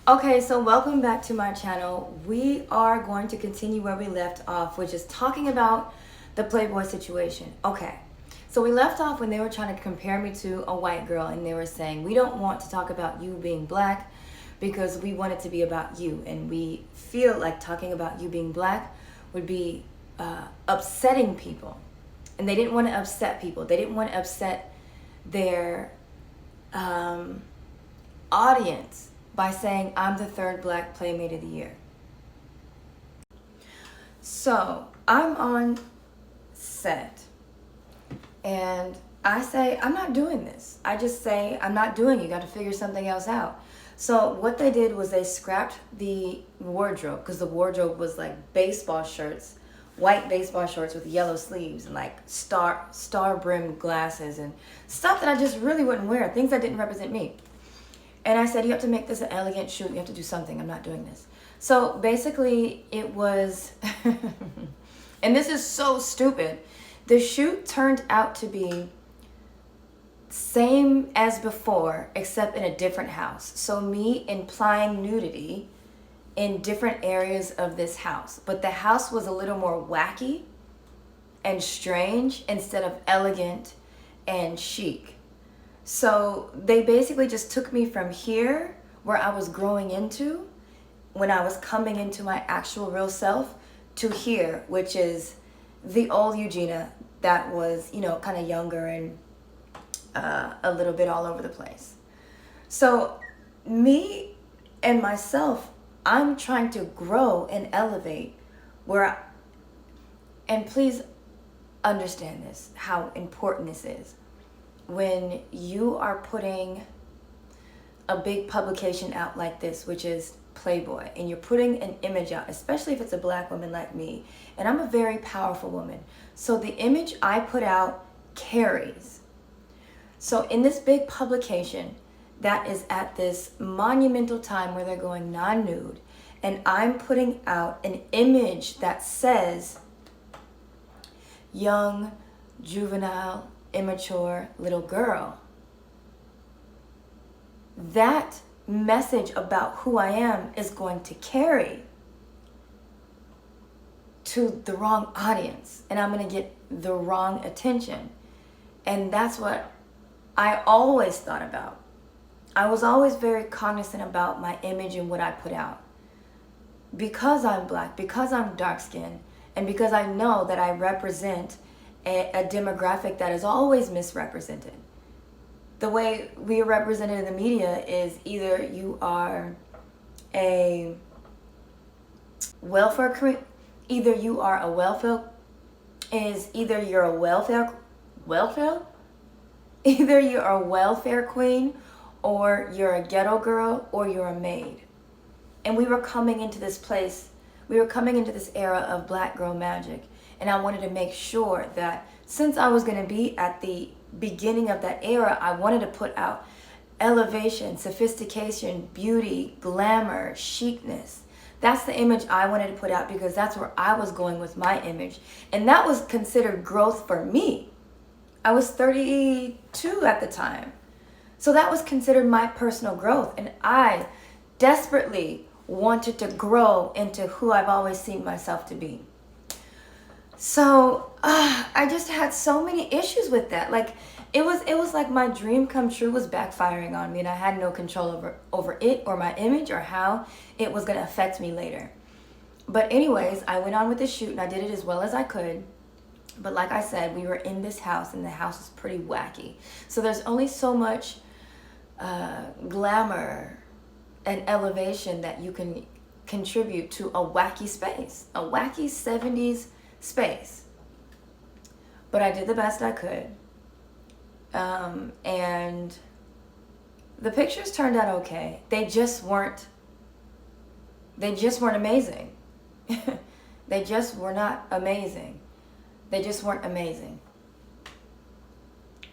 Okay, so welcome back to my channel. We are going to continue where we left off, which is talking about the Playboy situation. Okay, so we left off when they were trying to compare me to a white girl, and they were saying, we don't want to talk about you being black because we want it to be about you, and we feel like talking about you being black would be upsetting people. And they didn't want to upset people. They didn't want to upset their audience by saying I'm the third black playmate of the year. So I'm on set and I say, I'm not doing this. I just say, I'm not doing it. You got to figure something else out. So what they did was they scrapped the wardrobe, because the wardrobe was like baseball shirts, white baseball shorts with yellow sleeves and like star brimmed glasses and stuff that I just really wouldn't wear, things that didn't represent me. And I said, you have to make this an elegant shoot. You have to do something. I'm not doing this. So basically it was, and this is so stupid. The shoot turned out to be same as before, except in a different house. So me implying nudity in different areas of this house. But the house was a little more wacky and strange instead of elegant and chic. So they basically just took me from here, where I was growing into, when I was coming into my actual real self, to here, which is the old Eugenia that was, you know, kind of younger and a little bit all over the place. So me and myself, I'm trying to grow and elevate and please understand this, how important this is. When you are putting a big publication out like this, which is Playboy, and you're putting an image out, especially if it's a black woman like me, and I'm a very powerful woman, so the image I put out carries. So in this big publication that is at this monumental time where they're going non-nude, and I'm putting out an image that says young, juvenile, immature little girl, that message about who I am is going to carry to the wrong audience, and I'm going to get the wrong attention. And that's what I always thought about. I was always very cognizant about my image and what I put out. Because I'm black, because I'm dark-skinned, and because I know that I represent a demographic that is always misrepresented. The way we are represented in the media is either you are a welfare queen, either you're a welfare queen, or you're a ghetto girl, or you're a maid. And we were coming into this era of black girl magic. And I wanted to make sure that since I was going to be at the beginning of that era, I wanted to put out elevation, sophistication, beauty, glamour, chicness. That's the image I wanted to put out, because that's where I was going with my image. And that was considered growth for me. I was 32 at the time. So that was considered my personal growth. And I desperately wanted to grow into who I've always seen myself to be. So I just had so many issues with that. Like it was like my dream come true was backfiring on me, and I had no control over it or my image or how it was going to affect me later. But anyways, I went on with the shoot and I did it as well as I could. But like I said, we were in this house and the house was pretty wacky. So there's only so much glamour and elevation that you can contribute to a wacky space, a wacky 70s space. But I did the best I could. And the pictures turned out okay. They just weren't amazing. They just were not amazing. They just weren't amazing.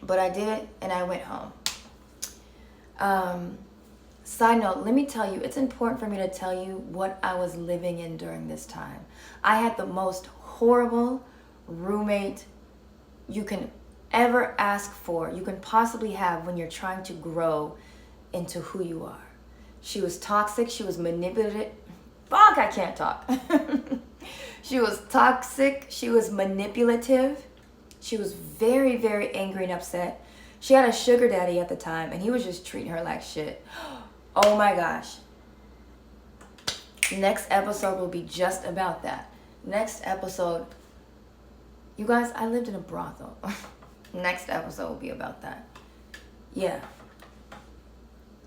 But I did it and I went home. Side note, let me tell you, it's important for me to tell you what I was living in during this time. I had the most horrible roommate you can ever ask for, you can possibly have when you're trying to grow into who you are. She was toxic. She was manipulative. Fuck, I can't talk. She was toxic. She was manipulative. She was very, very angry and upset. She had a sugar daddy at the time, and he was just treating her like shit. Oh my gosh. Next episode will be just about that. Next episode, you guys, I lived in a brothel. Next episode will be about that. Yeah.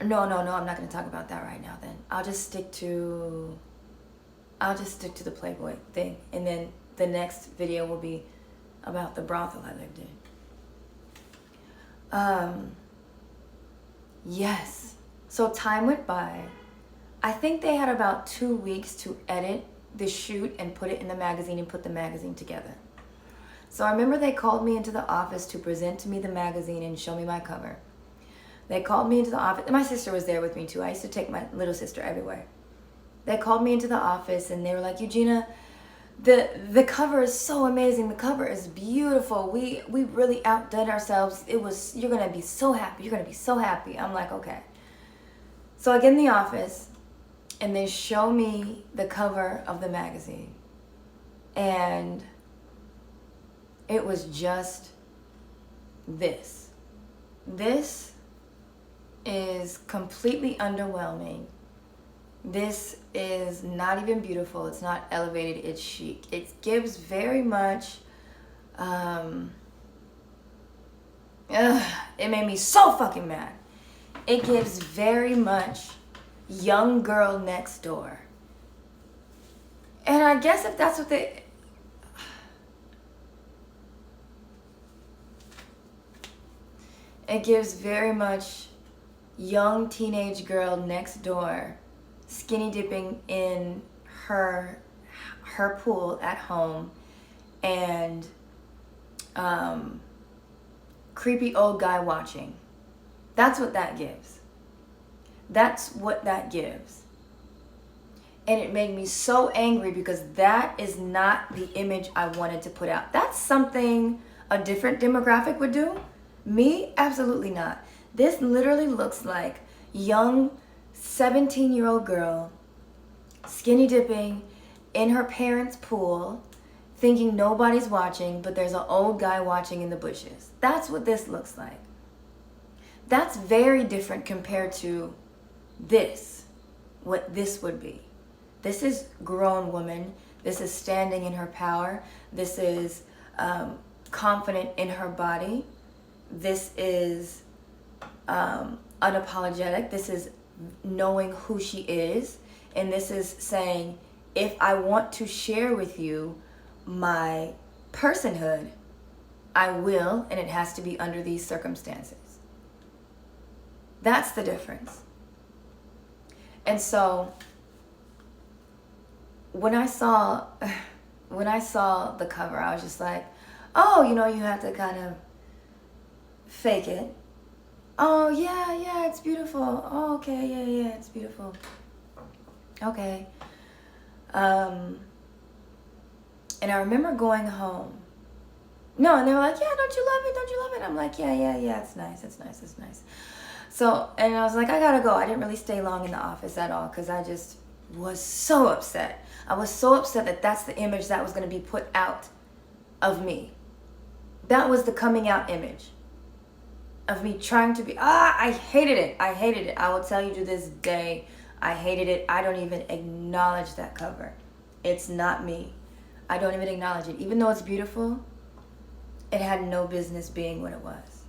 No, I'm not going to talk about that right now then. I'll just stick to the Playboy thing. And then the next video will be about the brothel I lived in. Yes. So time went by. I think they had about 2 weeks to edit the shoot and put it in the magazine and put the magazine together. So I remember they called me into the office to present to me the magazine and show me my cover. They called me into the office. My sister was there with me too. I used to take my little sister everywhere. They called me into the office and they were like, Eugenia, the cover is so amazing. The cover is beautiful. We really outdid ourselves. You're going to be so happy. You're going to be so happy. I'm like, okay. So I get in the office and they show me the cover of the magazine. And it was just this. This is completely underwhelming. This is not even beautiful. It's not elevated. It's chic. It gives very much, it made me so fucking mad. It gives very much young girl next door. And I guess if that's what it gives very much young teenage girl next door skinny dipping in her pool at home, and creepy old guy watching. That's what that gives. That's what that gives. And it made me so angry because that is not the image I wanted to put out. That's something a different demographic would do. Me, absolutely not. This literally looks like young 17-year-old girl skinny dipping in her parents' pool, thinking nobody's watching, but there's an old guy watching in the bushes. That's what this looks like. That's very different compared to this, what this would be. This is grown woman. This is standing in her power. This is confident in her body. This is unapologetic. This is knowing who she is. And this is saying, if I want to share with you my personhood, I will, and it has to be under these circumstances. That's the difference. And so when I saw the cover, I was just like, oh, you have to kind of fake it. Oh, yeah, it's beautiful. Oh, okay, yeah, it's beautiful. Okay. And I remember going home. No, and they were like, yeah, don't you love it? Don't you love it? I'm like, yeah, it's nice. So, and I was like, I gotta go. I didn't really stay long in the office at all because I just was so upset. I was so upset that that's the image that was going to be put out of me. That was the coming out image of me trying to be, I hated it. I will tell you to this day, I hated it. I don't even acknowledge that cover. It's not me. I don't even acknowledge it. Even though it's beautiful, it had no business being what it was.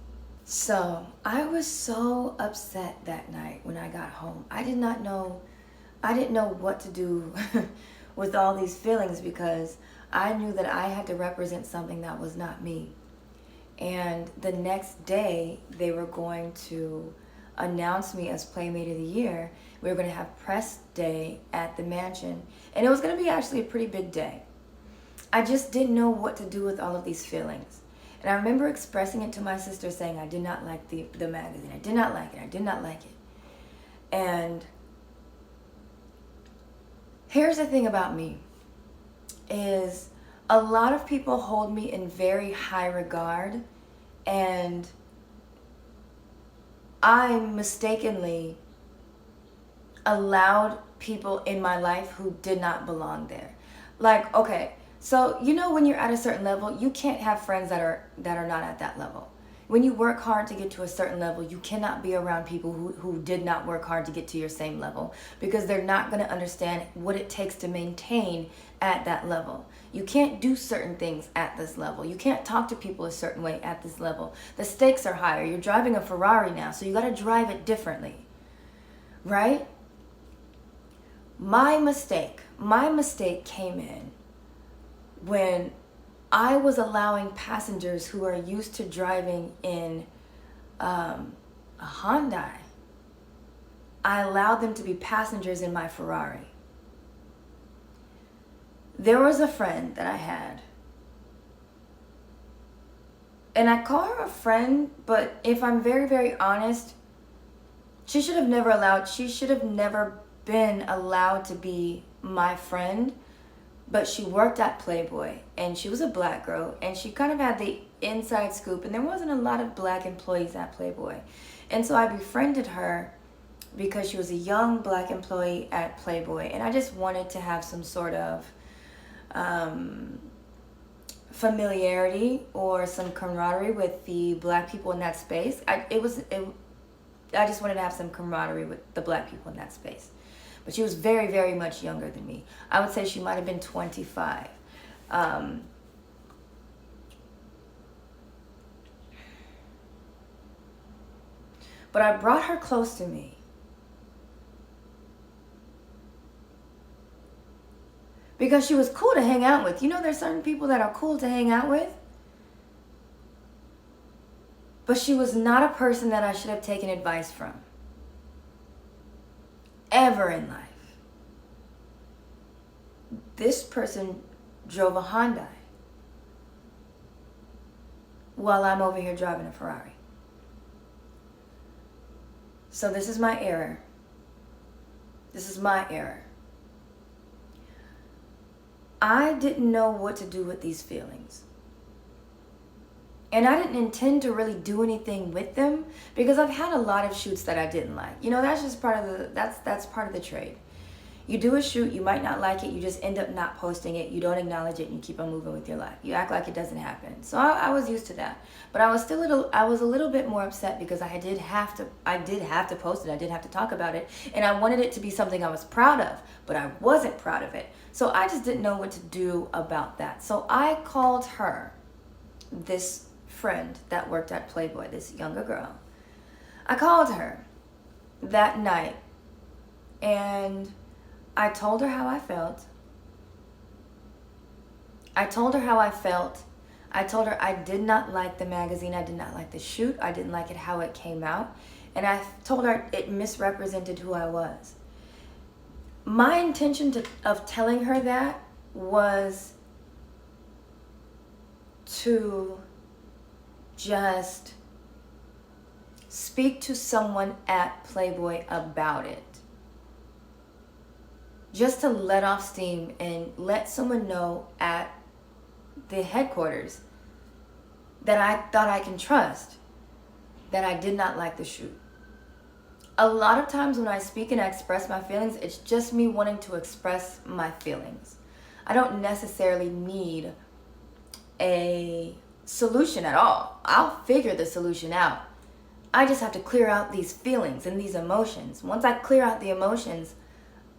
So I was so upset that night when I got home. I didn't know what to do with all these feelings because I knew that I had to represent something that was not me. And the next day, they were going to announce me as Playmate of the Year. We were going to have press day at the mansion. And it was going to be actually a pretty big day. I just didn't know what to do with all of these feelings. And I remember expressing it to my sister, saying I did not like the magazine. I did not like it. And here's the thing about me, is a lot of people hold me in very high regard, and I mistakenly allowed people in my life who did not belong there. Like, okay, so you know when you're at a certain level, you can't have friends that are not at that level. When you work hard to get to a certain level, you cannot be around people who did not work hard to get to your same level, because they're not going to understand what it takes to maintain at that level. You can't do certain things at this level. You can't talk to people a certain way at this level. The stakes are higher. You're driving a Ferrari now, so you got to drive it differently, right? My mistake came in when I was allowing passengers who are used to driving in a Hyundai, I allowed them to be passengers in my Ferrari. There was a friend that I had, and I call her a friend, but if I'm very, very honest, she should have never been allowed to be my friend. But she worked at Playboy, and she was a black girl, and she kind of had the inside scoop, and there wasn't a lot of black employees at Playboy. And so I befriended her because she was a young black employee at Playboy, and I just wanted to have some sort of familiarity or some camaraderie with the black people in that space. I just wanted to have some camaraderie with the black people in that space. But she was very, very much younger than me. I would say she might have been 25. But I brought her close to me because she was cool to hang out with. You know, there's certain people that are cool to hang out with. But she was not a person that I should have taken advice from. Ever in life. This person drove a Hyundai while I'm over here driving a Ferrari. So this is my error. This is my error. I didn't know what to do with these feelings. And I didn't intend to really do anything with them because I've had a lot of shoots that I didn't like. You know, that's just part of that's part of the trade. You do a shoot, you might not like it, you just end up not posting it, you don't acknowledge it, and you keep on moving with your life. You act like it doesn't happen. So I was used to that. But I was a little bit more upset because I did have to post it, I did have to talk about it, and I wanted it to be something I was proud of, but I wasn't proud of it. So I just didn't know what to do about that. So I called her, this friend that worked at Playboy, this younger girl. I called her that night and I told her how I felt. I told her I did not like the magazine. I did not like the shoot. I didn't like it how it came out. And I told her it misrepresented who I was. My intention of telling her that was to just speak to someone at Playboy about it. Just to let off steam and let someone know at the headquarters that I thought I can trust that I did not like the shoot. A lot of times when I speak and I express my feelings, it's just me wanting to express my feelings. I don't necessarily need a solution at all. I'll figure the solution out. I just have to clear out these feelings and these emotions. Once I clear out the emotions,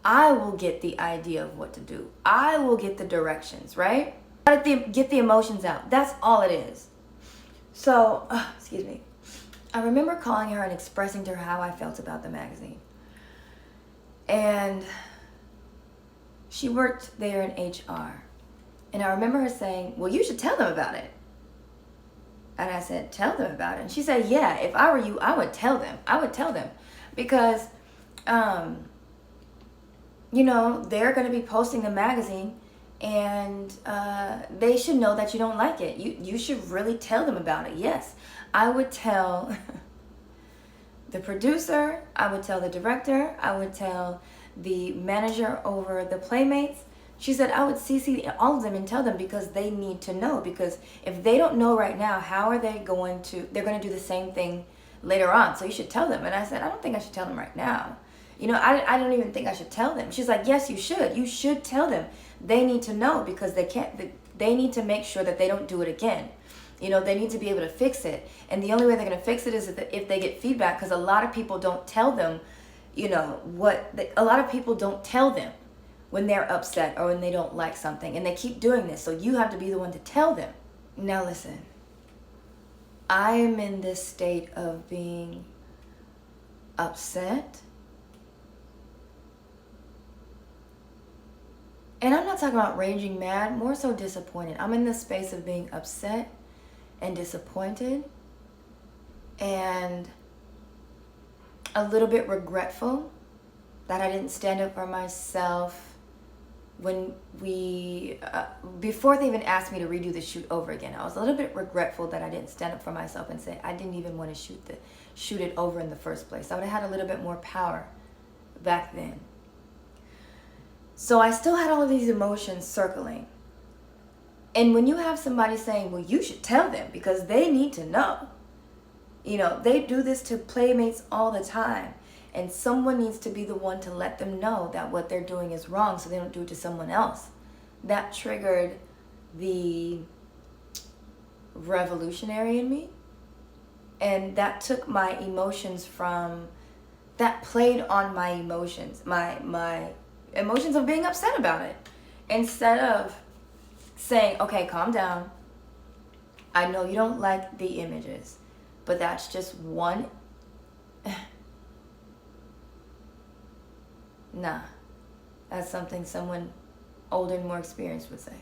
I will get the idea of what to do. I will get the directions, right? I gotta get the emotions out. That's all it is. So, excuse me. I remember calling her and expressing to her how I felt about the magazine. And she worked there in HR. And I remember her saying, well, you should tell them about it. And I said, tell them about it. And she said, yeah, if I were you, I would tell them. I would tell them. Because, you know, they're going to be posting the magazine. And they should know that you don't like it. You should really tell them about it. Yes, I would tell the producer. I would tell the director. I would tell the manager over the Playmates. She said, I would CC all of them and tell them because they need to know. Because if they don't know right now, how are they they're going to do the same thing later on. So you should tell them. And I said, I don't think I should tell them right now. I don't even think I should tell them. She's like, yes, you should. You should tell them. They need to know because they need to make sure that they don't do it again. They need to be able to fix it. And the only way they're going to fix it is if they get feedback, because a lot of people don't tell them, a lot of people don't tell them when they're upset or when they don't like something. And they keep doing this. So you have to be the one to tell them. Now listen, I am in this state of being upset. And I'm not talking about raging mad, more so disappointed. I'm in this space of being upset and disappointed and a little bit regretful that I didn't stand up for myself when before they even asked me to redo the shoot over again. I was a little bit regretful that I didn't stand up for myself and say I didn't even want to shoot it over in the first place. I would have had a little bit more power back then. So I still had all of these emotions circling. And when you have somebody saying, well, you should tell them because they need to know. They do this to playmates all the time. And someone needs to be the one to let them know that what they're doing is wrong so they don't do it to someone else. That triggered the revolutionary in me. And that took my emotions that played on my emotions, my emotions of being upset about it. Instead of saying, okay, calm down. I know you don't like the images, but that's just one. Nah, that's something someone older and more experienced would say.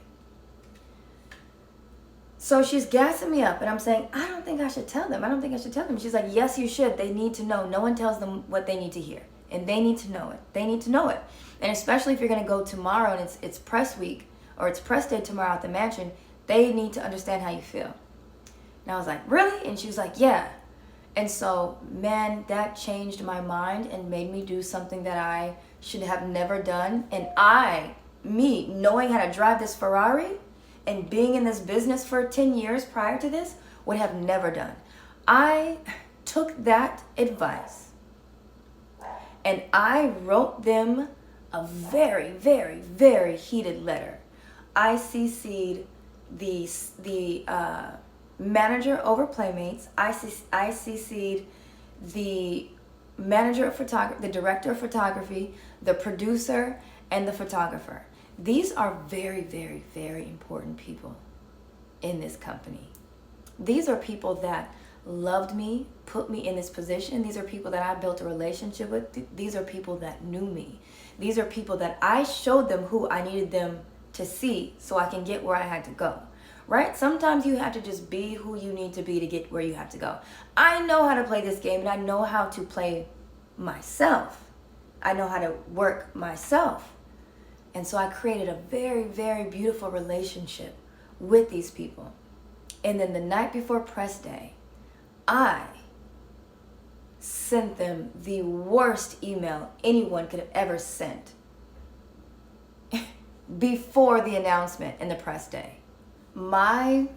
So she's gassing me up and I'm saying, I don't think I should tell them. She's like, yes, you should. They need to know. No one tells them what they need to hear. And they need to know it. And especially if you're going to go tomorrow and it's press week or it's press day tomorrow at the mansion, they need to understand how you feel. And I was like, really? And she was like, yeah. And so, man, that changed my mind and made me do something that I should have never done. And me, knowing how to drive this Ferrari and being in this business for 10 years prior to this, would have never done. I took that advice and I wrote them a very, very, very heated letter. I CC'd the manager over Playmates. I CC'd the manager of photography, the director of photography, the producer, and the photographer. These are very, very, very important people in this company. These are people that loved me, put me in this position. These are people that I built a relationship with. These are people that knew me. These are people that I showed them who I needed them to see so I can get where I had to go. Right? Sometimes you have to just be who you need to be to get where you have to go. I know how to play this game and I know how to play myself. I know how to work myself. And so I created a very, very beautiful relationship with these people. And then the night before press day, I sent them the worst email anyone could have ever sent before the announcement and the press day. My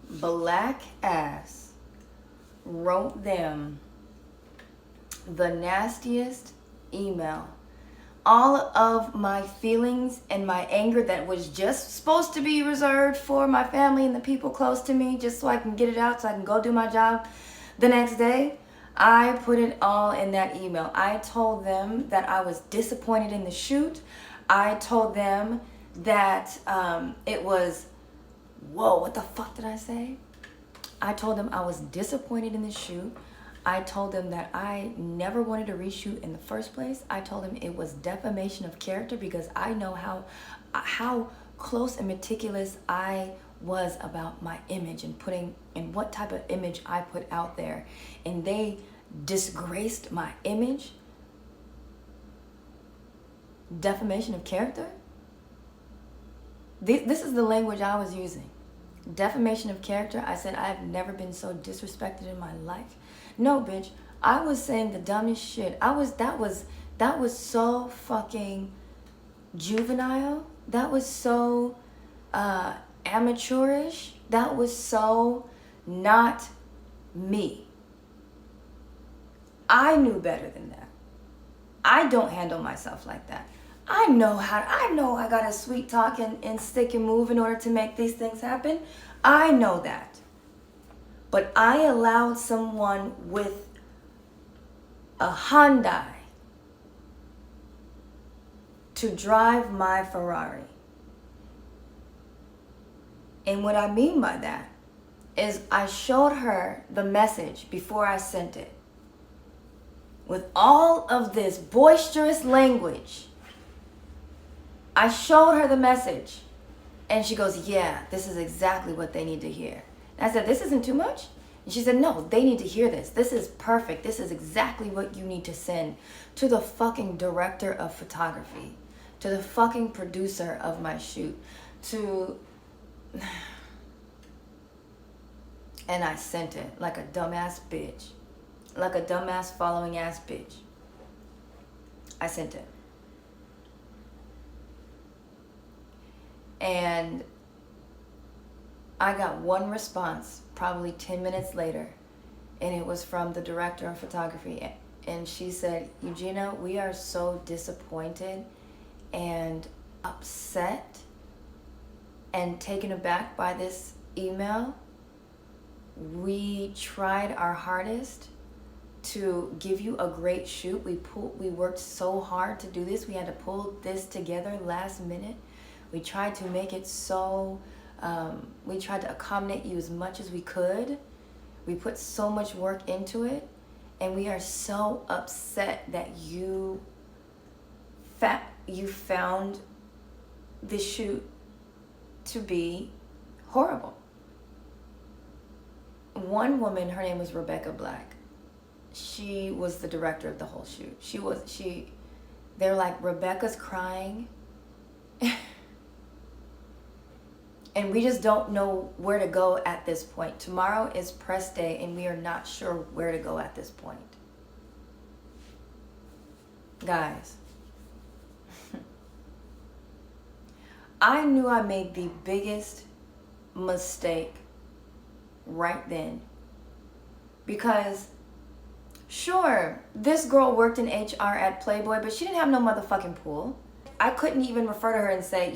black ass wrote them the nastiest email. All of my feelings and my anger that was just supposed to be reserved for my family and the people close to me, just so I can get it out so I can go do my job the next day, I put it all in that email. I told them that I was disappointed in the shoot. I told them that it was, whoa, what the fuck did I say? I told them I was disappointed in the shoot. I told them that I never wanted to reshoot in the first place. I told them it was defamation of character because I know how close and meticulous I was about my image and what type of image I put out there. And they disgraced my image. Defamation of character? This is the language I was using. Defamation of character. I said I've never been so disrespected in my life. No, bitch. I was saying the dumbest shit. That was so fucking juvenile. That was so amateurish. That was so not me. I knew better than that. I don't handle myself like that. I know I gotta sweet talk and stick and move in order to make these things happen. I know that. But I allowed someone with a Hyundai to drive my Ferrari. And what I mean by that is I showed her the message before I sent it. With all of this boisterous language, I showed her the message. And she goes, yeah, this is exactly what they need to hear. And I said, this isn't too much? And she said, no, they need to hear this. This is perfect. This is exactly what you need to send to the fucking director of photography, to the fucking producer of my shoot, to... And I sent it like a dumbass bitch. Like a dumbass following ass bitch. I sent it. And I got one response probably 10 minutes later, and it was from the director of photography. And she said, Eugenia, we are so disappointed and upset and taken aback by this email. We tried our hardest to give you a great shoot. We worked so hard to do this. We had to pull this together last minute. We tried to make it so, we tried to accommodate you as much as we could. We put so much work into it, and we are so upset that you found this shoot to be horrible. One woman, her name was Rebecca Black. She was the director of the whole shoot. They're like, Rebecca's crying. And we just don't know where to go at this point. Tomorrow is press day, and we are not sure where to go at this point. Guys, I knew I made the biggest mistake right then. Because, sure, this girl worked in HR at Playboy, but she didn't have no motherfucking pool. I couldn't even refer to her and say,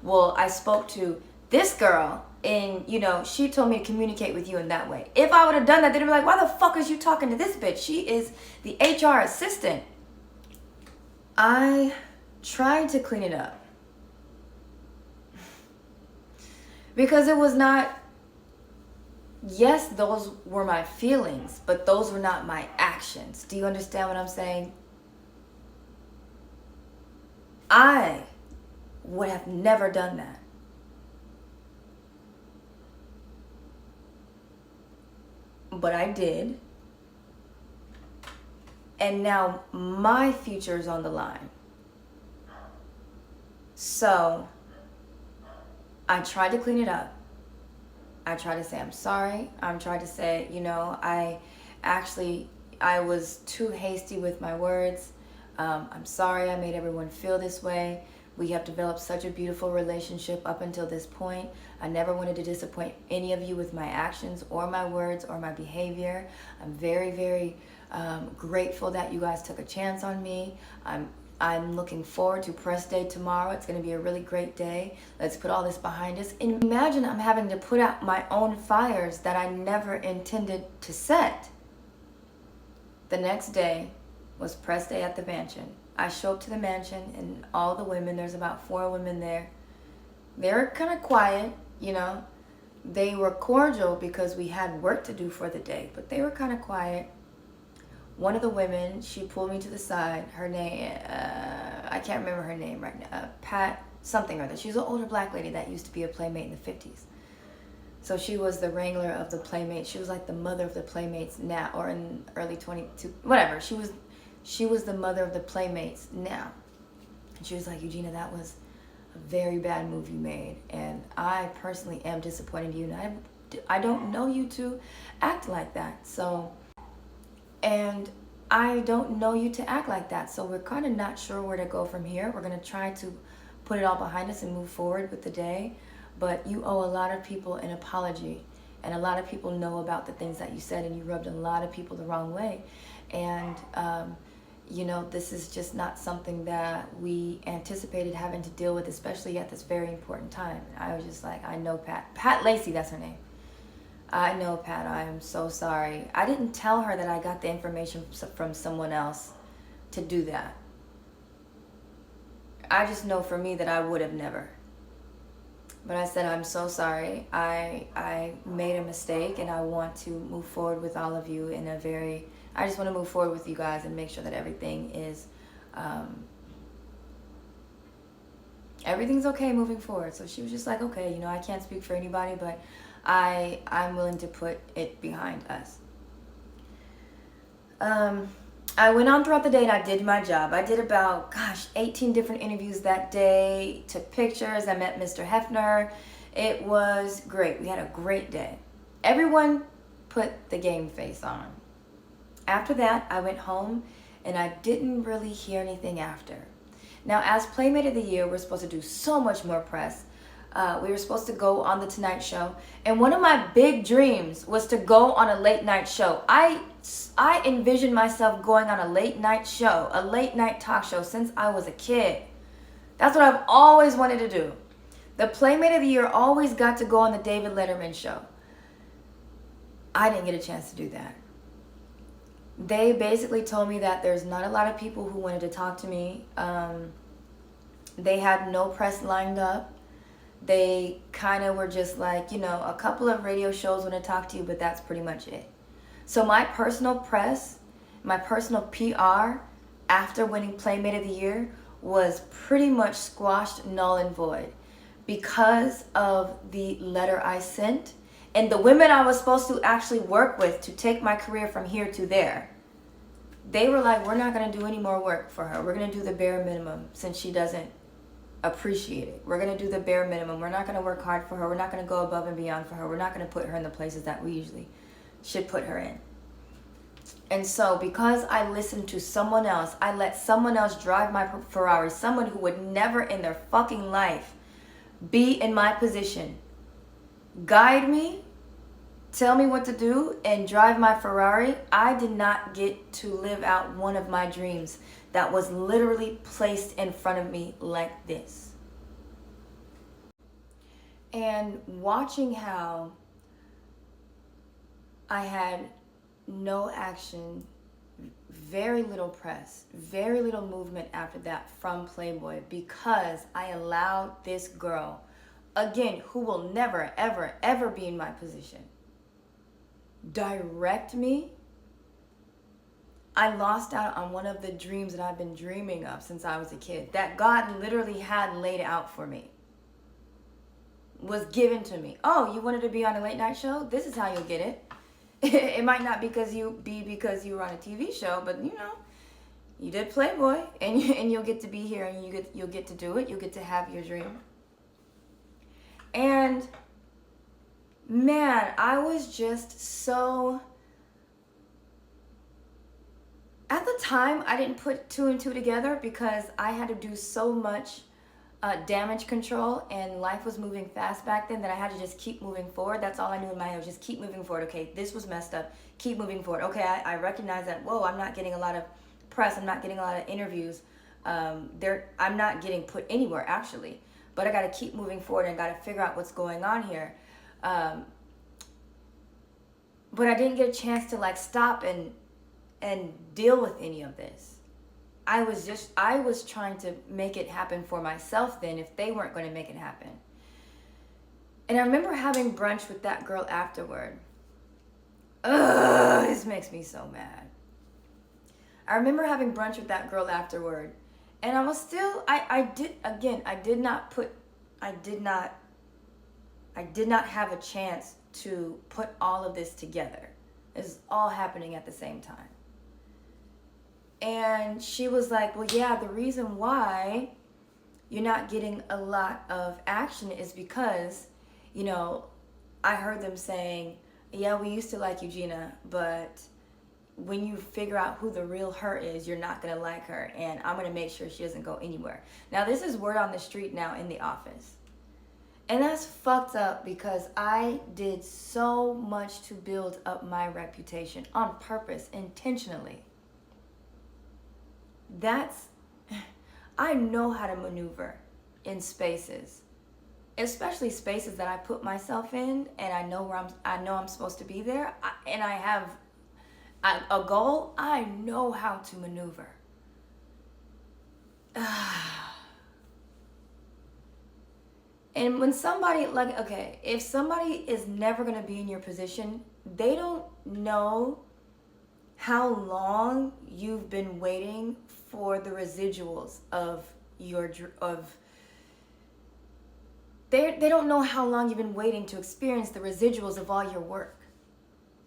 well, I spoke to this girl and, she told me to communicate with you in that way. If I would have done that, they'd be like, why the fuck is you talking to this bitch? She is the HR assistant. I tried to clean it up. Because it was not, yes, those were my feelings, but those were not my actions. Do you understand what I'm saying? I would have never done that. But I did. And now my future is on the line. So I tried to clean it up. I tried to say I'm sorry. I'm trying to say, I was too hasty with my words. I'm sorry I made everyone feel this way. We have developed such a beautiful relationship up until this point. I never wanted to disappoint any of you with my actions or my words or my behavior. I'm very, very grateful that you guys took a chance on me. I'm looking forward to press day tomorrow. It's going to be a really great day. Let's put all this behind us. And imagine I'm having to put out my own fires that I never intended to set. The next day was press day at the mansion. I show up to the mansion, and all the women, there's about 4 women there. They're kind of quiet, They were cordial because we had work to do for the day, but they were kind of quiet. One of the women, she pulled me to the side. Her name, I can't remember her name right now. Pat something or other. She's an older black lady that used to be a Playmate in the 50s. So she was the wrangler of the Playmates. She was like the mother of the Playmates now, or in early 22, whatever. She was the mother of the Playmates now. And she was like, Eugenia, that was a very bad move you made. And I personally am disappointed in you. And I don't know you to act like that. And I don't know you to act like that. So we're kind of not sure where to go from here. We're going to try to put it all behind us and move forward with the day. But you owe a lot of people an apology. And a lot of people know about the things that you said, and you rubbed a lot of people the wrong way. And, you know, this is just not something that we anticipated having to deal with, especially at this very important time. I was just like, I know Pat Lacey, that's her name. I know, Pat, I am so sorry. I didn't tell her that I got the information from someone else to do that. I just know for me that I would have never. But I said, I'm so sorry. I made a mistake, and I want to move forward with all of you in a very, I just want to move forward with you guys and make sure that everything is, everything's okay moving forward. So she was just like, okay, you know, I can't speak for anybody, but I'm willing to put it behind us. I went on throughout the day and I did my job. I did about, 18 different interviews that day, took pictures. I met Mr. Hefner. It was great. We had a great day. Everyone put the game face on. After that, I went home and I didn't really hear anything after. Now, as Playmate of the Year, we're supposed to do so much more press. We were supposed to go on the Tonight Show, and one of my big dreams was to go on a late night show. I envisioned myself going on a late night show, a late night talk show since I was a kid. That's what I've always wanted to do. The Playmate of the Year always got to go on the David Letterman show. I didn't get a chance to do that. They basically told me that there's not a lot of people who wanted to talk to me. They had no press lined up. They kind of were just like, you know, a couple of radio shows want to talk to you, but that's pretty much it. So my personal press, my personal PR after winning Playmate of the Year was pretty much squashed, null and void, because of the letter I sent and the women I was supposed to actually work with to take my career from here to there. They were like, we're not going to do any more work for her. We're going to do the bare minimum since she doesn't appreciate it. We're going to do the bare minimum. We're not going to work hard for her. We're not going to go above and beyond for her. We're not going to put her in the places that we usually should put her in. And so because I listened to someone else, I let someone else drive my Ferrari, someone who would never in their fucking life be in my position, guide me, tell me what to do, and drive my Ferrari. I did not get to live out one of my dreams that was literally placed in front of me like this. And watching how I had no action, very little press, very little movement after that from Playboy, because I allowed this girl, again, who will never, ever, ever be in my position, direct me. I lost out on one of the dreams that I've been dreaming of since I was a kid, that God literally had laid out for me, was given to me. Oh, you wanted to be on a late night show? This is how you'll get it. It might not because you were on a TV show, but you know, you did Playboy, and you'll get to be here, and you'll get to do it. You'll get to have your dream. And man, I was just so. At the time, I didn't put two and two together because I had to do so much damage control, and life was moving fast back then that I had to just keep moving forward. That's all I knew in my head, was just keep moving forward. Okay, this was messed up. Keep moving forward. Okay, I recognize that, whoa, I'm not getting a lot of press. I'm not getting a lot of interviews. I'm not getting put anywhere, actually. But I got to keep moving forward and got to figure out what's going on here. But I didn't get a chance to like stop and deal with any of this. I was trying to make it happen for myself then if they weren't going to make it happen. And I remember having brunch with that girl afterward. Ugh, this makes me so mad. I remember having brunch with that girl afterward, and I was still, I did not have a chance to put all of this together. It's all happening at the same time. And she was like, well, yeah, the reason why you're not getting a lot of action is because, you know, I heard them saying, yeah, we used to like you, Gina, but when you figure out who the real her is, you're not going to like her, and I'm going to make sure she doesn't go anywhere. Now, this is word on the street now in the office. And that's fucked up because I did so much to build up my reputation on purpose, intentionally. That's, I know how to maneuver in spaces, especially spaces that I put myself in, and I know I'm supposed to be there, and I have a goal. I know how to maneuver. And when somebody, like, okay, if somebody is never going to be in your position, they don't know how long you've been waiting for the residuals of they don't know how long you've been waiting to experience the residuals of all your work.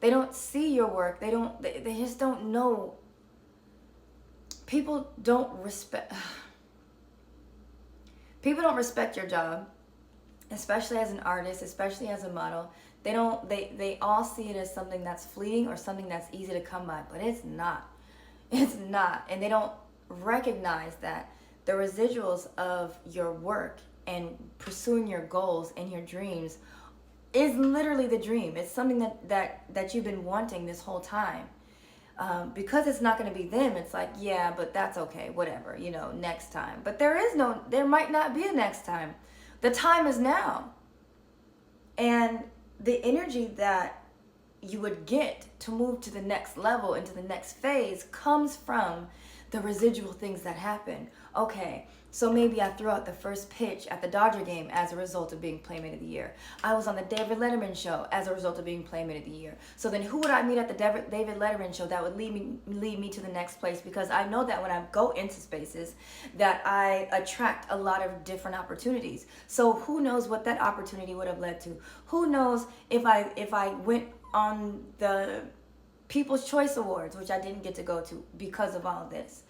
They don't see your work. They just don't know. People don't respect your job, especially as an artist, especially as a model. They all see it as something that's fleeting or something that's easy to come by, but it's not. It's not. And they don't recognize that the residuals of your work and pursuing your goals and your dreams is literally the dream. It's something that you've been wanting this whole time. Because it's not going to be them, it's like, yeah, but that's okay, whatever, next time. But there might not be a next time. The time is now. And the energy that you would get to move to the next level, into the next phase, comes from the residual things that happen. Okay, so maybe I threw out the first pitch at the Dodger game as a result of being Playmate of the Year. I was on the David Letterman show as a result of being Playmate of the Year. So then who would I meet at the David Letterman show that would lead me to the next place? Because I know that when I go into spaces that I attract a lot of different opportunities. So who knows what that opportunity would have led to? Who knows if I went on the People's Choice Awards, which I didn't get to go to because of all of this,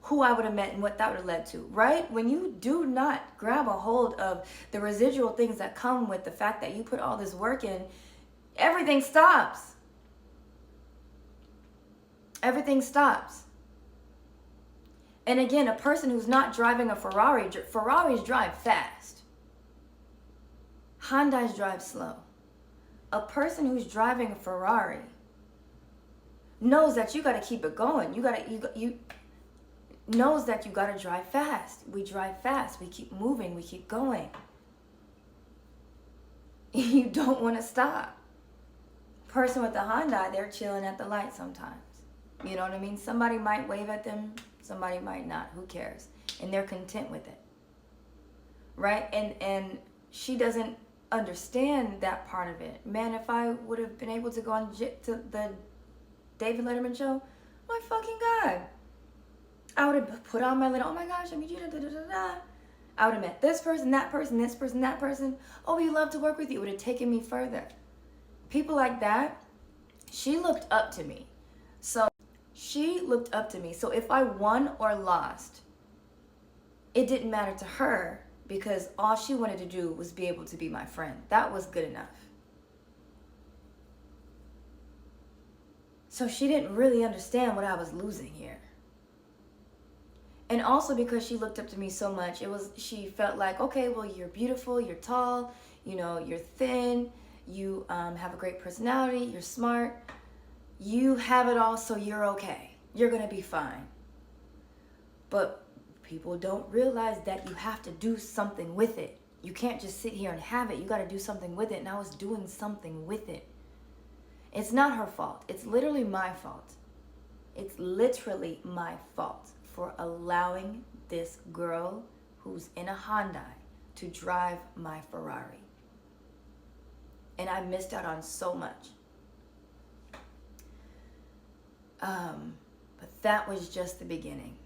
who I would have met and what that would have led to, right? When you do not grab a hold of the residual things that come with the fact that you put all this work in, everything stops. Everything stops. And again, a person who's not driving a Ferraris drive fast. Hondas drive slow. A person who's driving a Ferrari knows that you got to keep it going. You knows that you got to drive fast. We drive fast. We keep moving. We keep going. You don't want to stop. Person with the Honda, they're chilling at the light sometimes. You know what I mean? Somebody might wave at them. Somebody might not. Who cares? And they're content with it. Right? And she doesn't understand that part of it. Man, if I would have been able to go on to the David Letterman show, my fucking God. I would have put on my little, oh my gosh, I mean, I would have met this person, that person, this person, that person. Oh, we love to work with you. It would have taken me further. People like that, she looked up to me. So if I won or lost, it didn't matter to her because all she wanted to do was be able to be my friend. That was good enough. So she didn't really understand what I was losing here. And also because she looked up to me so much, she felt like, okay, well, you're beautiful, you're tall, you're thin, you have a great personality, you're smart, you have it all, so you're okay. You're going to be fine. But people don't realize that you have to do something with it. You can't just sit here and have it. You got to do something with it. And I was doing something with it. It's not her fault. It's literally my fault. It's literally my fault for allowing this girl who's in a Hyundai to drive my Ferrari. And I missed out on so much. But that was just the beginning.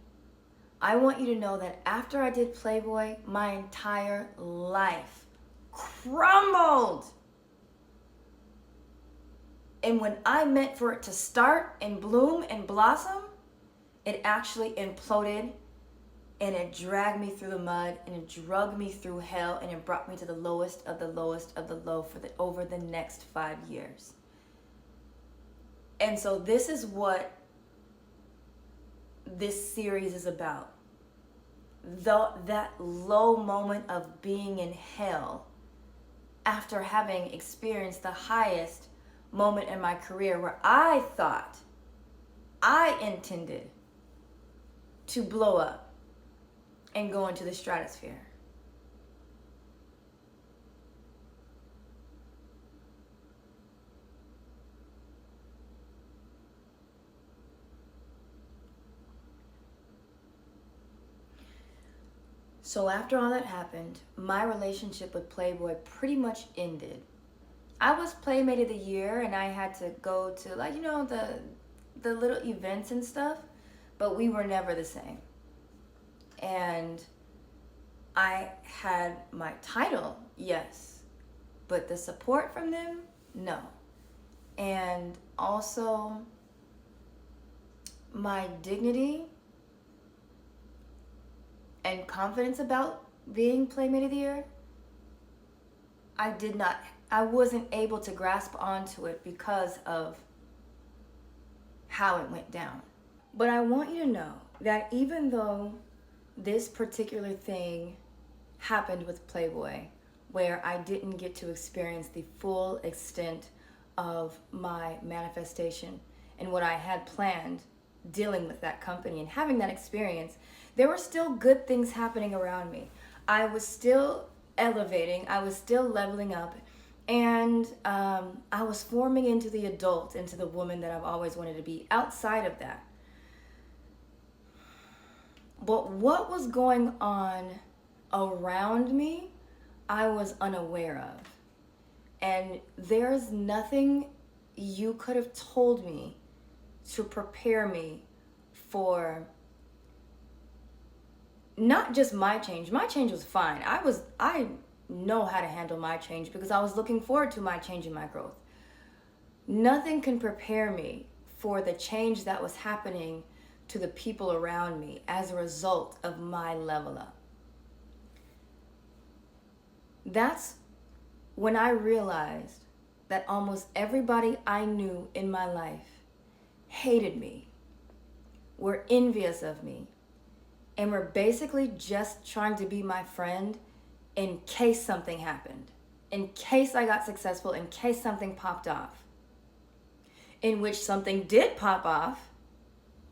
I want you to know that after I did Playboy, my entire life crumbled. And when I meant for it to start and bloom and blossom, it actually imploded and it dragged me through the mud and it dragged me through hell and it brought me to the lowest of the lowest of the low over the next 5 years. And so this is what this series is about. That low moment of being in hell after having experienced the highest moment in my career where I thought, I intended to blow up and go into the stratosphere. So after all that happened, my relationship with Playboy pretty much ended. I was Playmate of the Year, and I had to go to, like, the little events and stuff, but we were never the same. And I had my title, yes, but the support from them, no. And also my dignity and confidence about being Playmate of the Year, I wasn't able to grasp onto it because of how it went down. But I want you to know that even though this particular thing happened with Playboy, where I didn't get to experience the full extent of my manifestation and what I had planned dealing with that company and having that experience, there were still good things happening around me. I was still elevating, I was still leveling up, and I was forming into the adult, into the woman that I've always wanted to be outside of that. But what was going on around me, I was unaware of. And there's nothing you could have told me to prepare me for not just my change. My change was fine. I know how to handle my change because I was looking forward to my change and my growth. Nothing can prepare me for the change that was happening to the people around me as a result of my level up. That's when I realized that almost everybody I knew in my life hated me, were envious of me, and were basically just trying to be my friend in case something happened, in case I got successful, in case something popped off. In which something did pop off,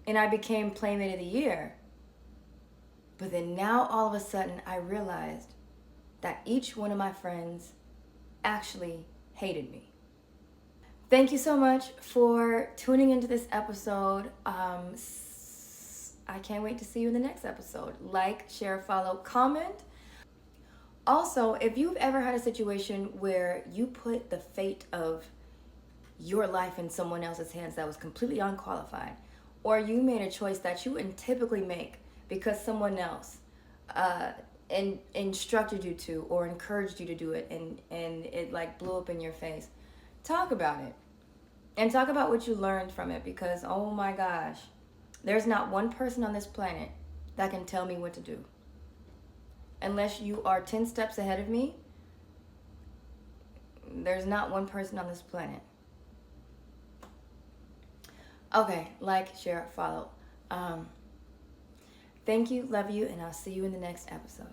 and I became Playmate of the Year. But then now all of a sudden I realized that each one of my friends actually hated me. Thank you so much for tuning into this episode. I can't wait to see you in the next episode. Like, share, follow, comment. Also, if you've ever had a situation where you put the fate of your life in someone else's hands that was completely unqualified, or you made a choice that you wouldn't typically make because someone else instructed you to or encouraged you to do it, and it like blew up in your face, talk about it. And talk about what you learned from it, because oh my gosh, there's not one person on this planet that can tell me what to do. Unless you are 10 steps ahead of me, there's not one person on this planet. Okay, like, share, follow. Thank you, love you, and I'll see you in the next episode.